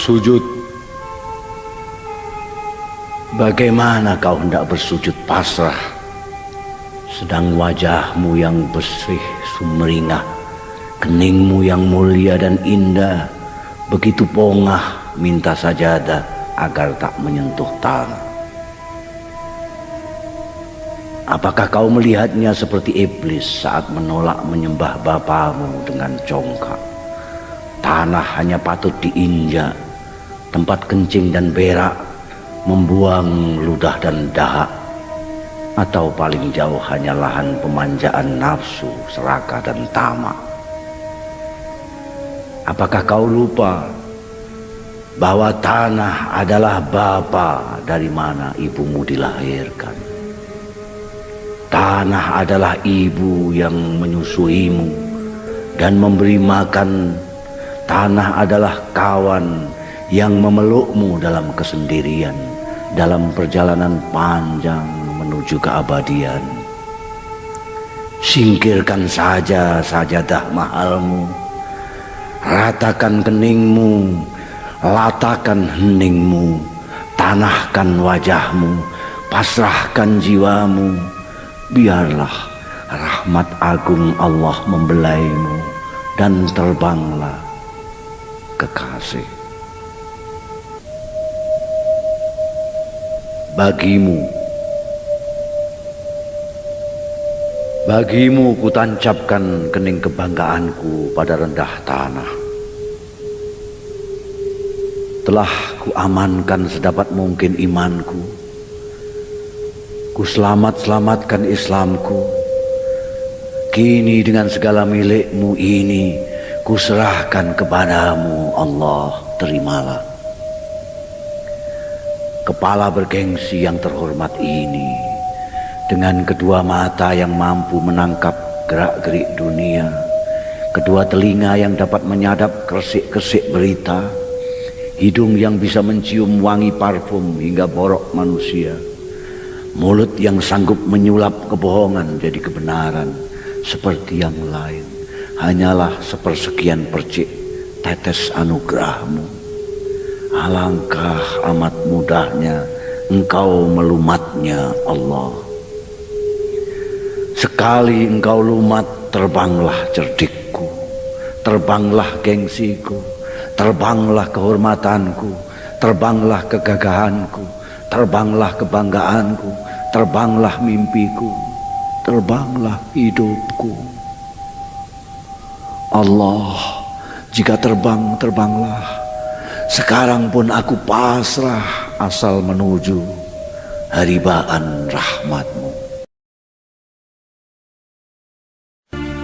Sujud. Bagaimana kau hendak bersujud pasrah, sedang wajahmu yang bersih sumringah, keningmu yang mulia dan indah, begitu pongah minta sajadah agar tak menyentuh tanah. Apakah kau melihatnya seperti iblis saat menolak menyembah bapamu dengan congkak? Tanah hanya patut diinjak, tempat kencing dan berak, membuang ludah dan dahak, atau paling jauh hanya lahan pemanjaan nafsu, serakah dan tamak. Apakah kau lupa bahwa tanah adalah bapa dari mana ibumu dilahirkan? Tanah adalah ibu yang menyusuimu dan memberi makan. Tanah adalah kawan yang memelukmu dalam kesendirian, dalam perjalanan panjang menuju keabadian. Singkirkan saja sajadah mahalmu, ratakan keningmu, latakan heningmu, tanahkan wajahmu, pasrahkan jiwamu. Biarlah rahmat agung Allah membelaimu dan terbanglah kekasih. Bagimu kutancapkan kening kebanggaanku pada rendah tanah. Telah kuamankan sedapat mungkin imanku, ku selamatkan Islamku. Kini dengan segala milikmu ini kuserahkan kepadamu, Allah, terimalah. Kepala bergengsi yang terhormat ini, dengan kedua mata yang mampu menangkap gerak-gerik dunia, kedua telinga yang dapat menyadap kresik-kresik berita, hidung yang bisa mencium wangi parfum hingga borok manusia, mulut yang sanggup menyulap kebohongan jadi kebenaran, seperti yang lain hanyalah sepersekian percik tetes anugerahmu. Alangkah amat mudahnya engkau melumatnya, Allah. Sekali engkau lumat, terbanglah cerdikku, terbanglah gengsiku, terbanglah kehormatanku, terbanglah kegagahanku, terbanglah kebanggaanku, terbanglah mimpiku, terbanglah hidupku. Allah, jika terbang, terbanglah. Sekarang pun aku pasrah asal menuju haribaan rahmatmu.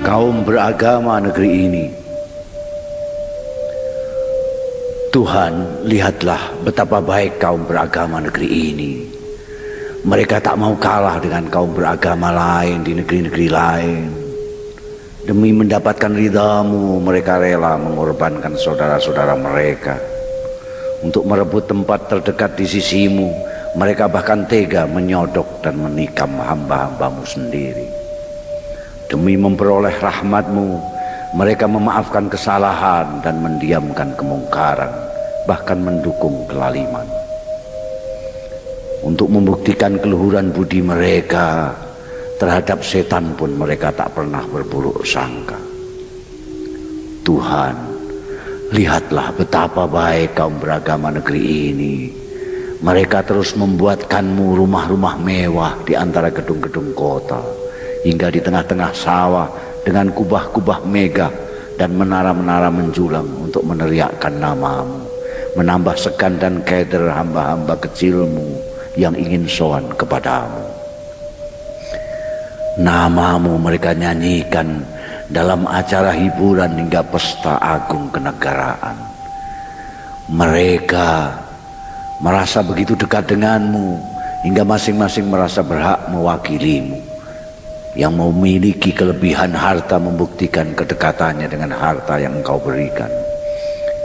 Kaum beragama negeri ini, Tuhan, lihatlah betapa baik kaum beragama negeri ini. Mereka tak mau kalah dengan kaum beragama lain di negeri-negeri lain. Demi mendapatkan ridhamu, mereka rela mengorbankan saudara-saudara mereka. Untuk merebut tempat terdekat di sisimu, mereka bahkan tega menyodok dan menikam hamba-hambamu sendiri. Demi memperoleh rahmatmu, mereka memaafkan kesalahan dan mendiamkan kemungkaran, bahkan mendukung kelaliman. Untuk membuktikan keluhuran budi mereka, terhadap setan pun mereka tak pernah berburuk sangka. Tuhan, lihatlah betapa baik kaum beragama negeri ini. Mereka terus membuatkanmu rumah-rumah mewah di antara gedung-gedung kota, hingga di tengah-tengah sawah dengan kubah-kubah megah dan menara-menara menjulang untuk meneriakkan namamu, menambah segan dan keder hamba-hamba kecilmu yang ingin sowan kepadamu. Namamu mereka nyanyikan dalam acara hiburan hingga pesta agung kenegaraan. Mereka merasa begitu dekat denganmu hingga masing-masing merasa berhak mewakilimu. Yang memiliki kelebihan harta membuktikan kedekatannya dengan harta yang engkau berikan.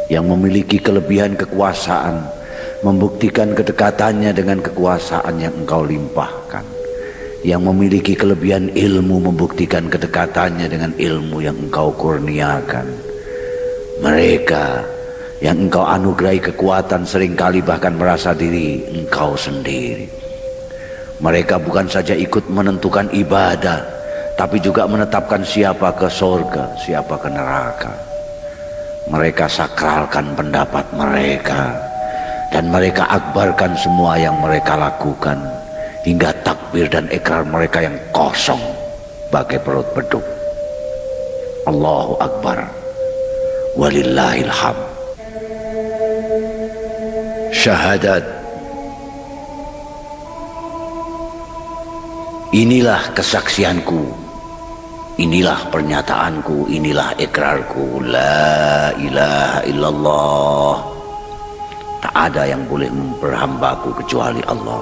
Yang memiliki kelebihan kekuasaan membuktikan kedekatannya dengan kekuasaan yang engkau limpahkan. Yang memiliki kelebihan ilmu membuktikan kedekatannya dengan ilmu yang engkau kurniakan. Mereka yang engkau anugerahi kekuatan, seringkali bahkan merasa diri engkau sendiri. Mereka bukan saja ikut menentukan ibadah, tapi juga menetapkan siapa ke surga, siapa ke neraka. Mereka sakralkan pendapat mereka, dan mereka akbarkan semua yang mereka lakukan, hingga takbir dan ikrar mereka yang kosong bagai perut beduk. Allahu Akbar, walillahil hamd. Syahadat, inilah kesaksianku, inilah pernyataanku, inilah ikrarku. La ilaha illallah, tak ada yang boleh memperhambaku kecuali Allah.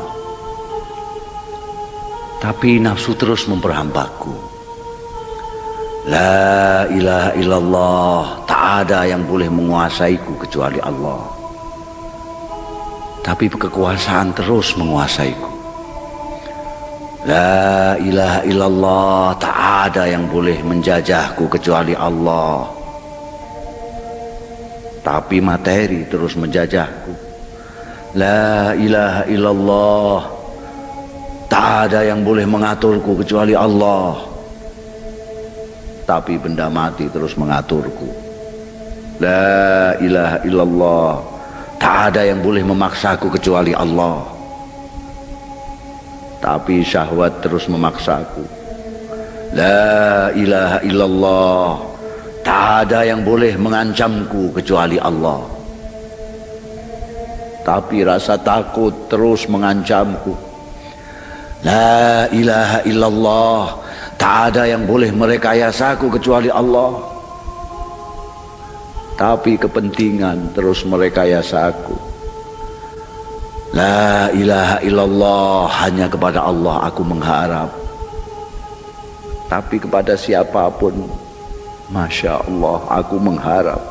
Tapi nafsu terus memperhambaku. La ilaha illallah, tak ada yang boleh menguasaiku kecuali Allah. Tapi kekuasaan terus menguasaiku. La ilaha illallah, tak ada yang boleh menjajahku kecuali Allah. Tapi materi terus menjajahku. La ilaha illallah, tak ada yang boleh mengaturku kecuali Allah. Tapi benda mati terus mengaturku. La ilaha illallah, tak ada yang boleh memaksaku kecuali Allah. Tapi syahwat terus memaksaku. La ilaha illallah, tak ada yang boleh mengancamku kecuali Allah. Tapi rasa takut terus mengancamku. La ilaha illallah, tak ada yang boleh merekayasaku kecuali Allah. Tapi kepentingan terus merekayasaku. La ilaha illallah, hanya kepada Allah aku mengharap. Tapi kepada siapapun, Masya Allah, aku mengharap.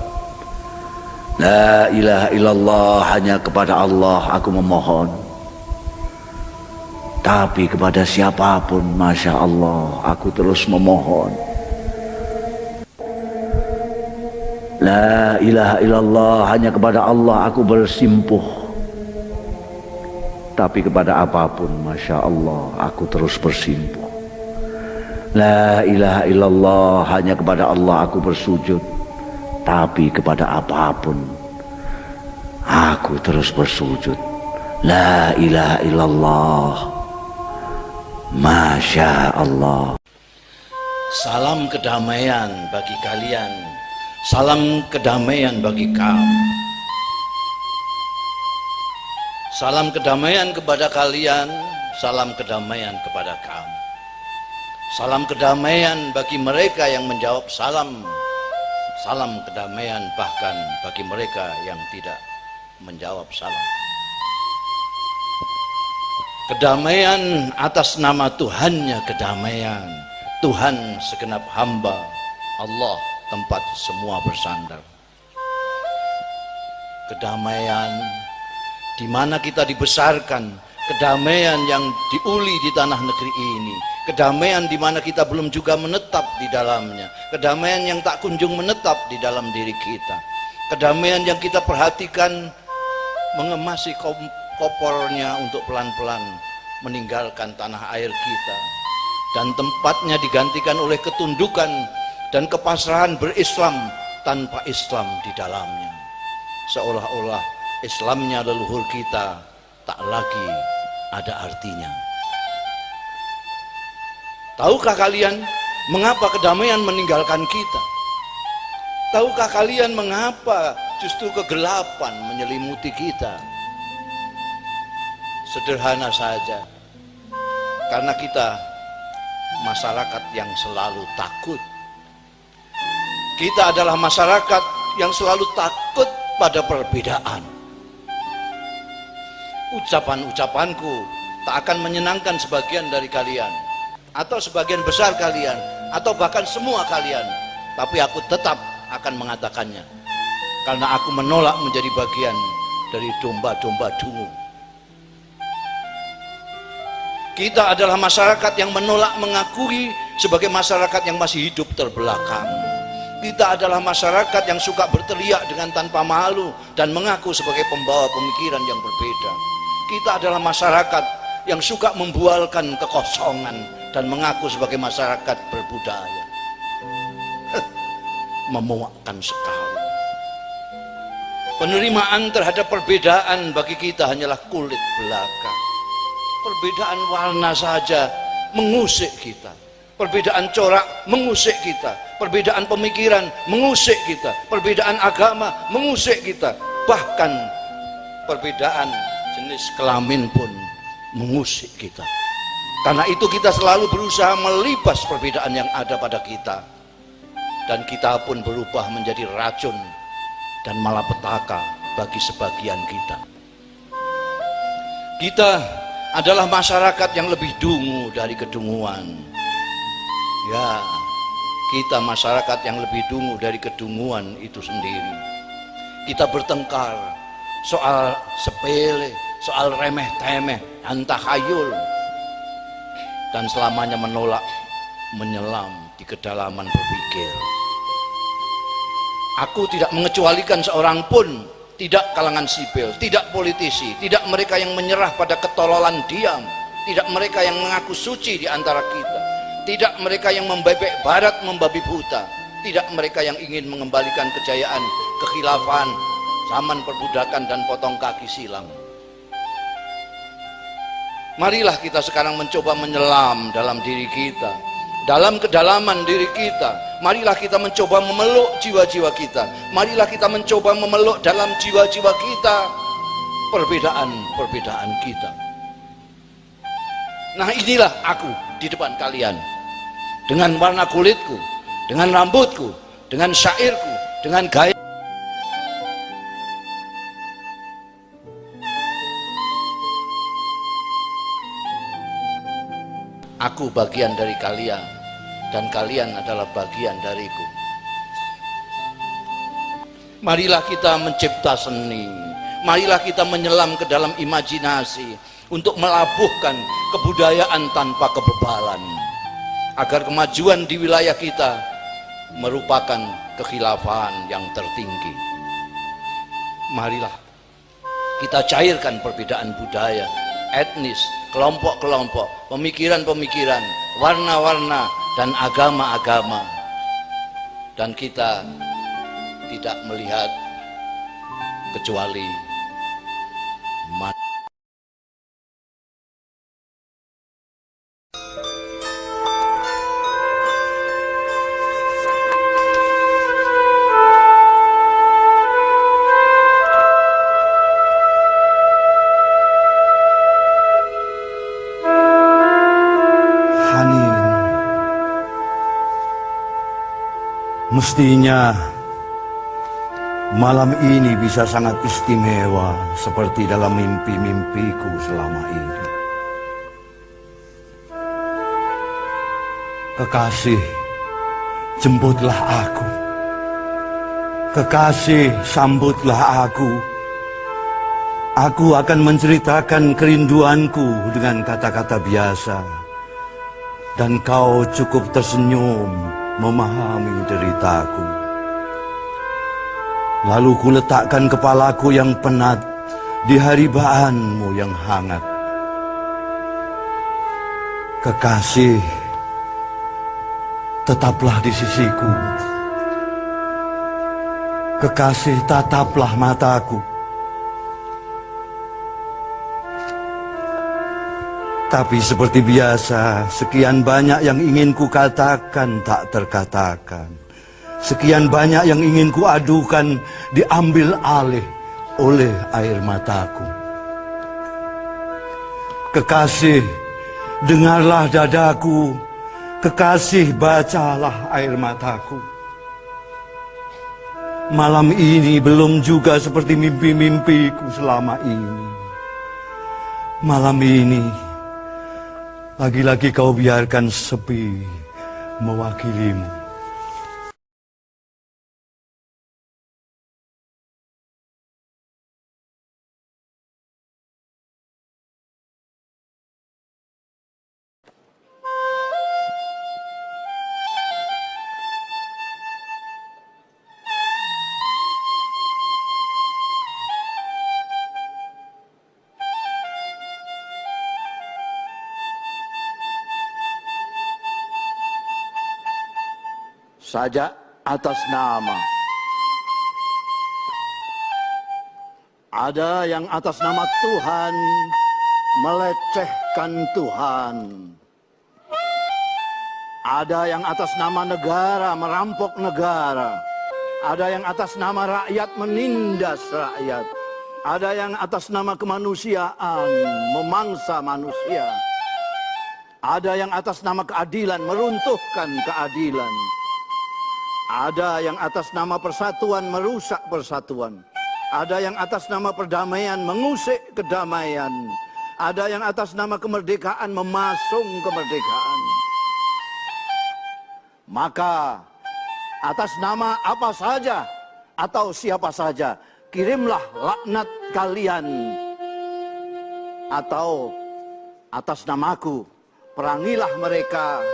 La ilaha illallah, hanya kepada Allah aku memohon. Tapi kepada siapapun, Masya Allah, aku terus memohon. La ilaha illallah, hanya kepada Allah aku bersimpuh. Tapi kepada apapun, Masya Allah, aku terus bersimpuh. La ilaha illallah, hanya kepada Allah aku bersujud. Tapi kepada apapun, aku terus bersujud. La ilaha illallah, Masya Allah. Salam kedamaian bagi kalian, salam kedamaian bagi kamu. Salam kedamaian kepada kalian, salam kedamaian kepada kamu. Salam kedamaian bagi mereka yang menjawab salam, salam kedamaian bahkan bagi mereka yang tidak menjawab salam. Kedamaian atas nama Tuhannya kedamaian, Tuhan segenap hamba, Allah tempat semua bersandar. Kedamaian di mana kita dibesarkan, kedamaian yang diuli di tanah negeri ini, kedamaian di mana kita belum juga menetap di dalamnya, kedamaian yang tak kunjung menetap di dalam diri kita, kedamaian yang kita perhatikan mengemasi kopornya untuk pelan-pelan meninggalkan tanah air kita, dan tempatnya digantikan oleh ketundukan dan kepasrahan berislam tanpa Islam di dalamnya, seolah-olah Islamnya leluhur kita tak lagi ada artinya. Tahukah kalian mengapa kedamaian meninggalkan kita? Tahukah kalian mengapa justru kegelapan menyelimuti kita? Sederhana saja, karena kita masyarakat yang selalu takut. Kita adalah masyarakat yang selalu takut pada perbedaan. Ucapan-ucapanku tak akan menyenangkan sebagian dari kalian, atau sebagian besar kalian, atau bahkan semua kalian, tapi aku tetap akan mengatakannya, karena aku menolak menjadi bagian dari domba-domba dungu. Kita adalah masyarakat yang menolak mengakui sebagai masyarakat yang masih hidup terbelakang. Kita adalah masyarakat yang suka berteriak dengan tanpa malu dan mengaku sebagai pembawa pemikiran yang berbeda. Kita adalah masyarakat yang suka membualkan kekosongan dan mengaku sebagai masyarakat berbudaya. Memuakkan sekali. Penerimaan terhadap perbedaan bagi kita hanyalah kulit belaka. Perbedaan warna saja mengusik kita. Perbedaan corak mengusik kita. Perbedaan pemikiran mengusik kita. Perbedaan agama mengusik kita. Bahkan perbedaan jenis kelamin pun mengusik kita. Karena itu kita selalu berusaha melibas perbedaan yang ada pada kita. Dan kita pun berubah menjadi racun dan malapetaka bagi sebagian kita. Kita adalah masyarakat yang lebih dungu dari kedunguan. Ya, kita masyarakat yang lebih dungu dari kedunguan itu sendiri. Kita bertengkar soal sepele, soal remeh-temeh, dan takhayul, dan selamanya menolak menyelam di kedalaman berpikir. Aku tidak mengecualikan seorang pun, tidak kalangan sipil, tidak politisi, tidak mereka yang menyerah pada ketololan diam, tidak mereka yang mengaku suci di antara kita, tidak mereka yang membebek barat membabi buta, tidak mereka yang ingin mengembalikan kejayaan kekhilafan zaman perbudakan dan potong kaki silang. Marilah kita sekarang mencoba menyelam dalam diri kita, dalam kedalaman diri kita. Marilah kita mencoba memeluk jiwa-jiwa kita. Marilah kita mencoba memeluk dalam jiwa-jiwa kita perbedaan-perbedaan kita. Nah, inilah aku di depan kalian, dengan warna kulitku, dengan rambutku, dengan syairku, dengan gaya. Aku bagian dari kalian, dan kalian adalah bagian dariku. Marilah kita mencipta seni, marilah kita menyelam ke dalam imajinasi untuk melabuhkan kebudayaan tanpa kebebalan, agar kemajuan di wilayah kita merupakan kekhilafan yang tertinggi. Marilah kita cairkan perbedaan budaya, etnis, kelompok-kelompok, pemikiran-pemikiran, warna-warna, dan agama-agama, dan kita tidak melihat kecuali Mestinya malam ini bisa sangat istimewa seperti dalam mimpi-mimpiku selama ini. Kekasih, jemputlah aku. Kekasih, sambutlah aku. Aku akan menceritakan kerinduanku dengan kata-kata biasa, dan kau cukup tersenyum memahami deritaku. Lalu kuletakkan kepalaku yang penat di haribaanmu yang hangat. Kekasih, tetaplah di sisiku. Kekasih, tataplah mataku. Tapi seperti biasa, sekian banyak yang ingin ku katakan tak terkatakan. Sekian banyak yang ingin ku adukan diambil alih oleh air mataku. Kekasih, dengarlah dadaku. Kekasih, bacalah air mataku. Malam ini belum juga seperti mimpi-mimpiku selama ini. Malam ini lagi-lagi kau biarkan sepi mewakilimu. sajak atas nama. Ada yang atas nama Tuhan melecehkan Tuhan. Ada yang atas nama negara merampok negara. Ada yang atas nama rakyat menindas rakyat. Ada yang atas nama kemanusiaan memangsa manusia. Ada yang atas nama keadilan meruntuhkan keadilan. Ada yang atas nama persatuan merusak persatuan. Ada yang atas nama perdamaian mengusik kedamaian. Ada yang atas nama kemerdekaan memasung kemerdekaan. Maka atas nama apa saja atau siapa saja, kirimlah laknat kalian. Atau atas namaku, perangilah mereka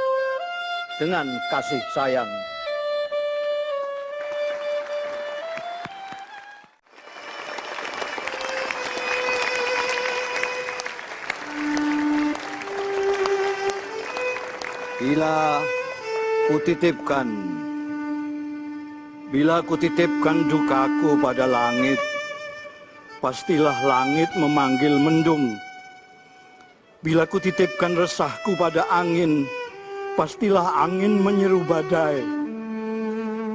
dengan kasih sayang. Bila kutitipkan dukaku pada langit, pastilah langit memanggil mendung. Bila kutitipkan resahku pada angin, pastilah angin menyeru badai.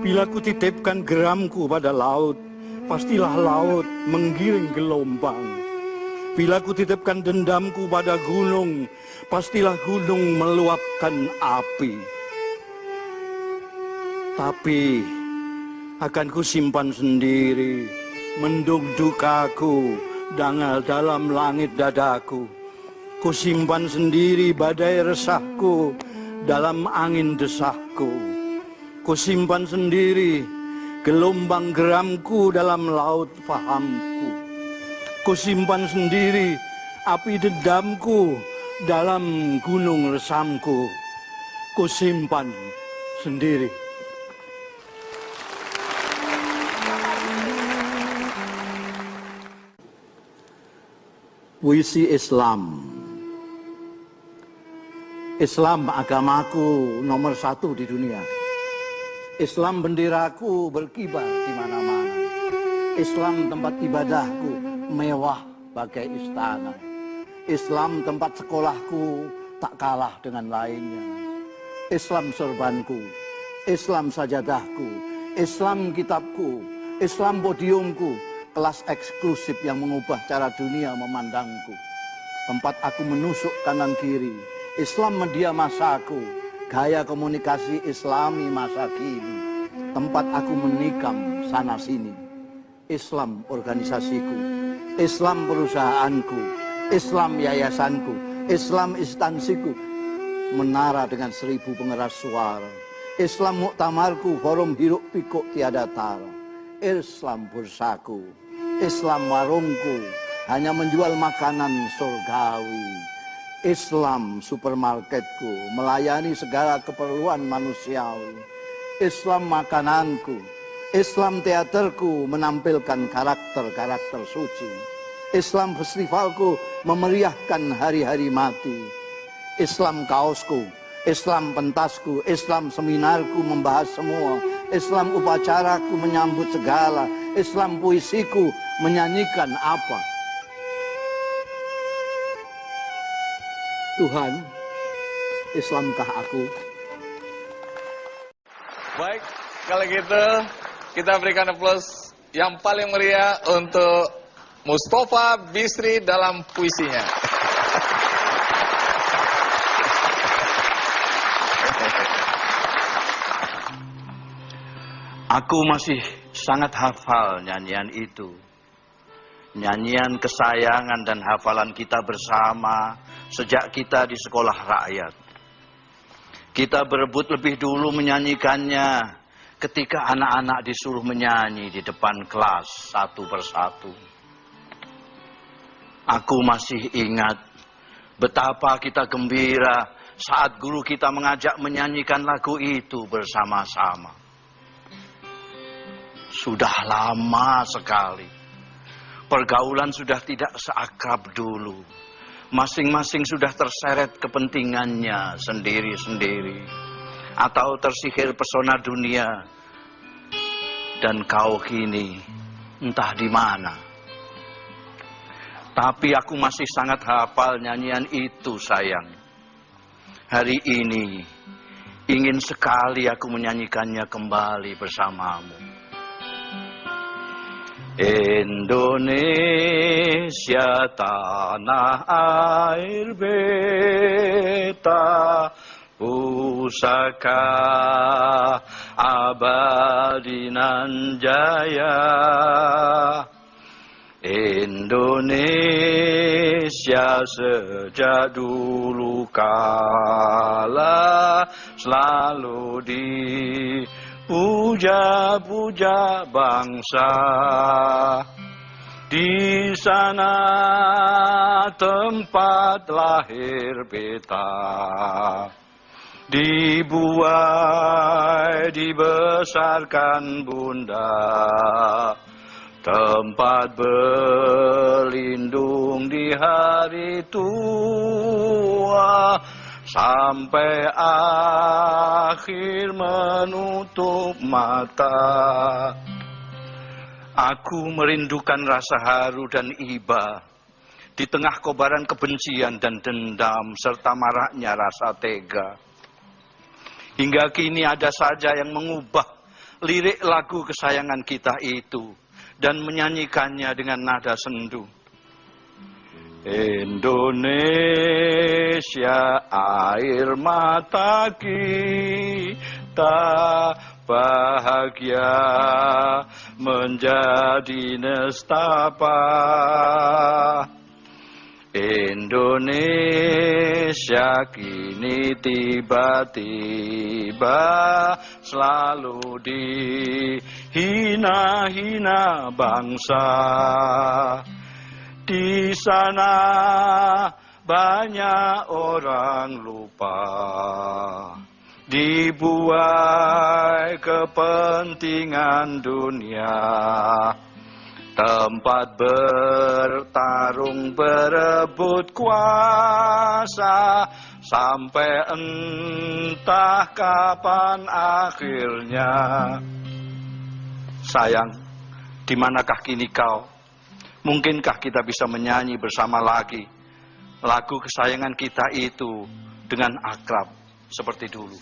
Bila kutitipkan geramku pada laut, pastilah laut menggiring gelombang. Bila kutitipkan dendamku pada gunung, pastilah gunung meluapkan api. Tapi akan kusimpan sendiri mendung dukaku dalam langit dadaku. Kusimpan sendiri badai resahku dalam angin desahku. Kusimpan sendiri gelombang geramku dalam laut fahamku. Kusimpan sendiri api dendamku dalam gunung resamku. Kusimpan sendiri. Puisi Islam. Islam agamaku nomor 1 di dunia. Islam benderaku berkibar di mana-mana. Islam tempat ibadahku mewah bagai istana. Islam tempat sekolahku tak kalah dengan lainnya. Islam sorbanku, Islam sajadahku, Islam kitabku, Islam podiumku, kelas eksklusif yang mengubah cara dunia memandangku. Tempat aku menusuk kanan kiri, Islam media masaku, gaya komunikasi Islami masa kini. Tempat aku menikam sana sini, Islam organisasiku, Islam perusahaanku, Islam yayasanku, Islam instansiku, menara dengan 1000 pengeras suara, Islam muktamarku, forum hiruk pikuk tiada tara, Islam bursaku, Islam warungku, hanya menjual makanan surgawi, Islam supermarketku, melayani segala keperluan manusiawi, Islam makananku, Islam teaterku, menampilkan karakter-karakter suci, Islam festivalku, memeriahkan hari-hari mati, Islam kaosku, Islam pentasku, Islam seminarku, membahas semua, Islam upacaraku, menyambut segala, Islam puisiku, menyanyikan apa. Tuhan, Islamkah aku? Baik, kalau gitu kita berikan aplaus yang paling meriah untuk Mustafa Bisri dalam puisinya. Aku masih sangat hafal nyanyian itu. Nyanyian kesayangan dan hafalan kita bersama sejak kita di sekolah rakyat. Kita berebut lebih dulu menyanyikannya ketika anak-anak disuruh menyanyi di depan kelas satu persatu. Aku masih ingat betapa kita gembira saat guru kita mengajak menyanyikan lagu itu bersama-sama. Sudah lama sekali. Pergaulan sudah tidak seakrab dulu. Masing-masing sudah terseret kepentingannya sendiri-sendiri. atau tersihir pesona dunia, dan kau kini entah di mana. Tapi aku masih sangat hafal nyanyian itu, sayang. Hari ini ingin sekali aku menyanyikannya kembali bersamamu. Indonesia tanah air beta, pusaka abadi nan jaya. Indonesia sejak dulu kala selalu dipuja-puja bangsa. Di sana tempat lahir beta, dibuai dibesarkan bunda, tempat berlindung di hari tua, sampai akhir menutup mata. Aku merindukan rasa haru dan iba di tengah kobaran kebencian dan dendam serta maraknya rasa tega. Hingga kini ada saja yang mengubah lirik lagu kesayangan kita itu dan menyanyikannya dengan nada sendu. Indonesia air mata kita, bahagia menjadi nestapa. Indonesia kini tiba-tiba selalu dihina-hina bangsa. Di sana banyak orang lupa, dibuai kepentingan dunia, tempat bertarung berebut kuasa, sampai entah kapan akhirnya. Sayang, di manakah kini kau? Mungkinkah kita bisa menyanyi bersama lagi lagu kesayangan kita itu dengan akrab seperti dulu?